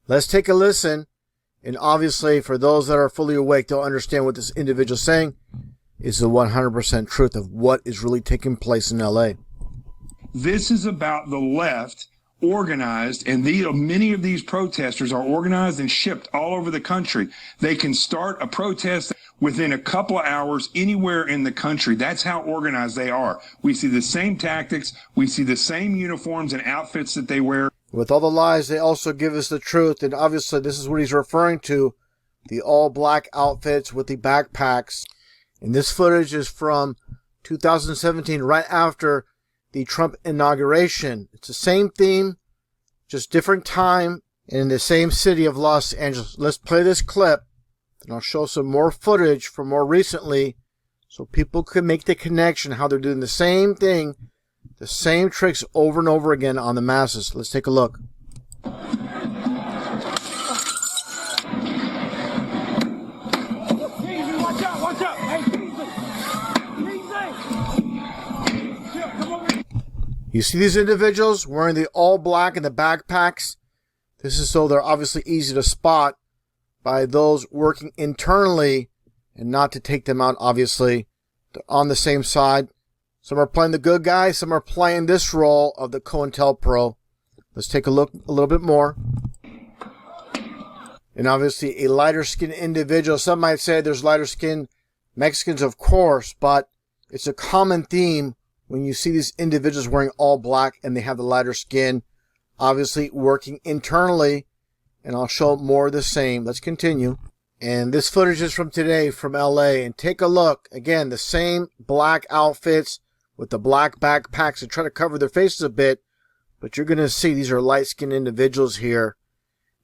Let's take a listen. And obviously, for those that are fully awake, they'll understand what this individual is saying is the 100% truth of what is really taking place in LA. This is about the left organized, and many of these protesters are organized and shipped all over the country. They can start a protest within a couple of hours anywhere in the country. That's how organized they are. We see the same tactics. We see the same uniforms and outfits that they wear. With all the lies, they also give us the truth. And obviously, this is what he's referring to, the all-black outfits with the backpacks. And this footage is from 2017, right after the Trump inauguration. It's the same theme, just different time, and in the same city of Los Angeles. Let's play this clip, and I'll show some more footage from more recently so people can make the connection how they're doing the same thing, the same tricks over and over again on the masses. Let's take a look. You see these individuals wearing the all black and the backpacks? This is so they're obviously easy to spot by those working internally and not to take them out, obviously. They're on the same side. Some are playing the good guy. Some are playing this role of the COINTELPRO. Let's take a look a little bit more. And obviously a lighter skinned individual. Some might say there's lighter skinned Mexicans, of course, but it's a common theme when you see these individuals wearing all black and they have the lighter skin, obviously working internally, and I'll show more of the same. Let's continue. And this footage is from today from LA, and take a look. Again, the same black outfits with the black backpacks and try to cover their faces a bit, but you're going to see these are light-skinned individuals here,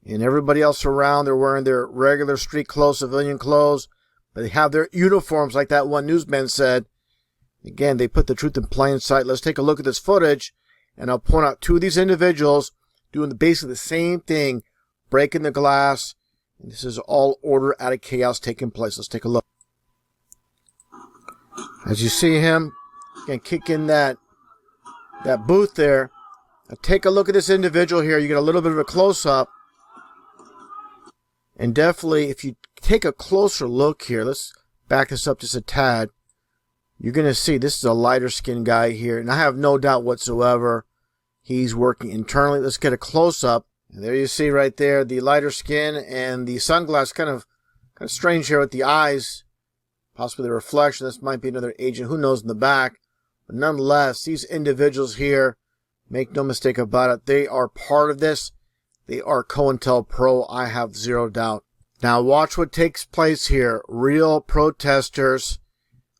and everybody else around, they're wearing their regular street clothes, civilian clothes, but they have their uniforms like that one newsman said. Again, they put the truth in plain sight. Let's take a look at this footage, and I'll point out two of these individuals doing basically the same thing, breaking the glass. And this is all order out of chaos taking place. Let's take a look. As you see him, again, kick in that booth there. Now take a look at this individual here. You get a little bit of a close-up. And definitely, if you take a closer look here, let's back this up just a tad. You're going to see this is a lighter skinned guy here. And I have no doubt whatsoever he's working internally. Let's get a close-up. And there you see right there the lighter skin and the sunglasses. Kind of strange here with the eyes. Possibly the reflection. This might be another agent. Who knows in the back. But nonetheless, these individuals here, make no mistake about it, they are part of this. They are COINTELPRO. I have zero doubt. Now watch what takes place here. Real protesters.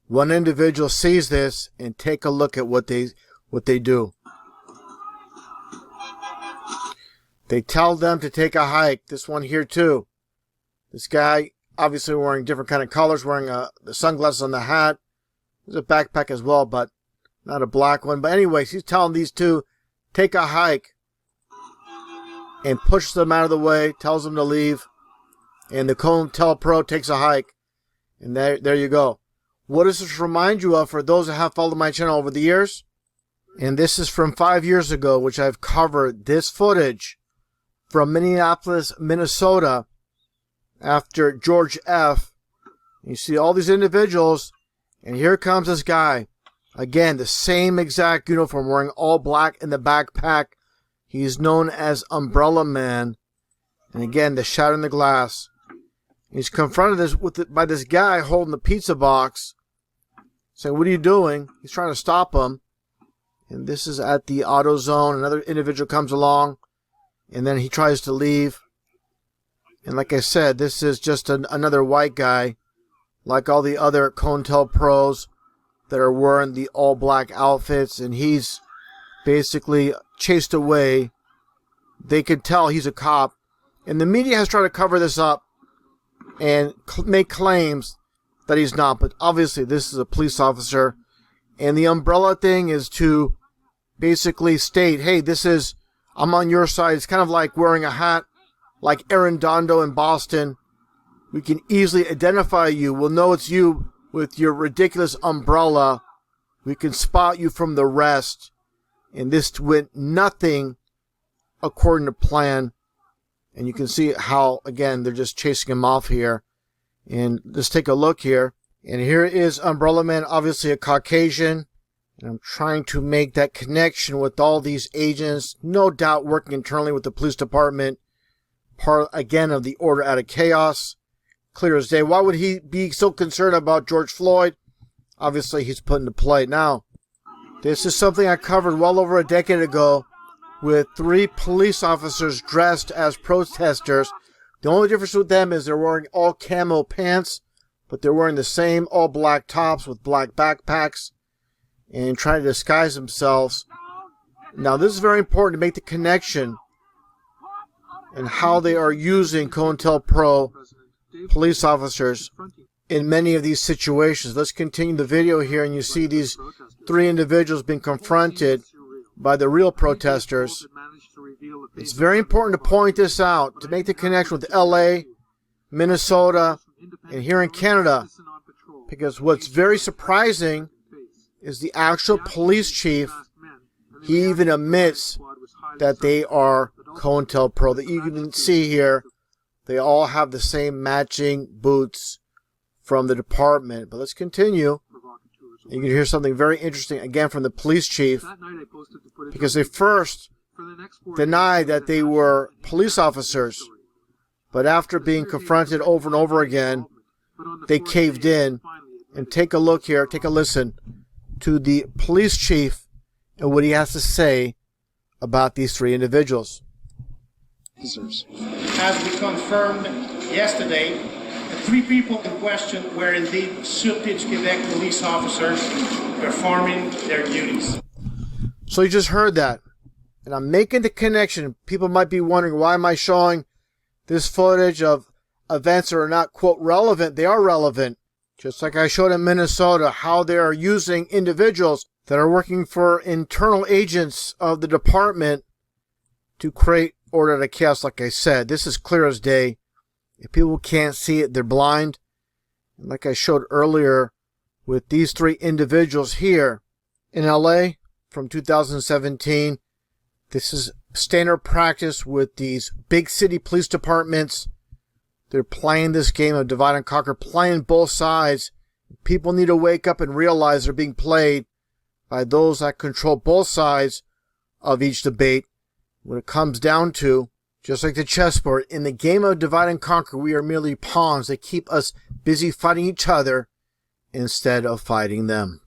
One individual sees this, and take a look at what they do. They tell them to take a hike. This one here too. This guy obviously wearing different kind of colors, wearing the sunglasses on the hat. There's a backpack as well, but not a black one. But anyways, he's telling these two, take a hike, and pushes them out of the way, tells them to leave. And the COINTELPRO takes a hike. And there you go. What does this remind you of for those that have followed my channel over the years? And this is from 5 years ago, which I've covered this footage from Minneapolis, Minnesota, after George F. You see all these individuals, and here comes this guy. Again, the same exact uniform, wearing all black in the backpack. He's known as Umbrella Man. And again, the shatter in the glass. He's confronted by this guy holding the pizza box, saying, "What are you doing?" He's trying to stop him. And this is at the AutoZone. Another individual comes along, and then he tries to leave. And like I said, this is just another white guy, like all the other COINTELPROs that are wearing the all-black outfits, and he's basically chased away. They could tell he's a cop. And the media has tried to cover this up and make claims that he's not. But obviously, this is a police officer. And the umbrella thing is to basically state, hey, I'm on your side. It's kind of like wearing a hat like Arredondo in Boston. We can easily identify you. We'll know it's you with your ridiculous umbrella. We can spot you from the rest. And this went nothing according to plan. And you can see how, again, they're just chasing him off here. And let's take a look here. And here is Umbrella Man, obviously a Caucasian. And I'm trying to make that connection with all these agents, no doubt working internally with the police department. Part, again, of the order out of chaos. Clear as day. Why would he be so concerned about George Floyd? Obviously, he's put into play. Now, this is something I covered well over a decade ago with 3 police officers dressed as protesters. The only difference with them is they're wearing all camo pants, but they're wearing the same all black tops with black backpacks and trying to disguise themselves. Now, this is very important to make the connection and how they are using COINTELPRO police officers in many of these situations. Let's continue the video here, and you see these 3 individuals being confronted by the real protesters. It's very important to point this out, to make the connection with LA, Minnesota, and here in Canada, because what's very surprising is the actual police chief, he even admits that they are COINTELPRO. That you can see here, they all have the same matching boots from the department. But let's continue. You can hear something very interesting again from the police chief, because they first denied that they were police officers, but after being confronted over and over again, they caved in. And take a look here, take a listen to the police chief and what he has to say about these 3 individuals. As we confirmed yesterday, the 3 people in question were indeed Südtisch Quebec police officers performing their duties. So you just heard that. And I'm making the connection. People might be wondering, why am I showing this footage of events that are not, quote, relevant? They are relevant. Just like I showed in Minnesota, how they are using individuals that are working for internal agents of the department to create order out of chaos. Like I said, this is clear as day. If people can't see it, they're blind. And like I showed earlier with these 3 individuals here in LA from 2017, this is standard practice with these big city police departments. They're playing this game of divide and conquer, playing both sides. People need to wake up and realize they're being played by those that control both sides of each debate. When it comes down to, just like the chessboard, in the game of divide and conquer, we are merely pawns that keep us busy fighting each other instead of fighting them.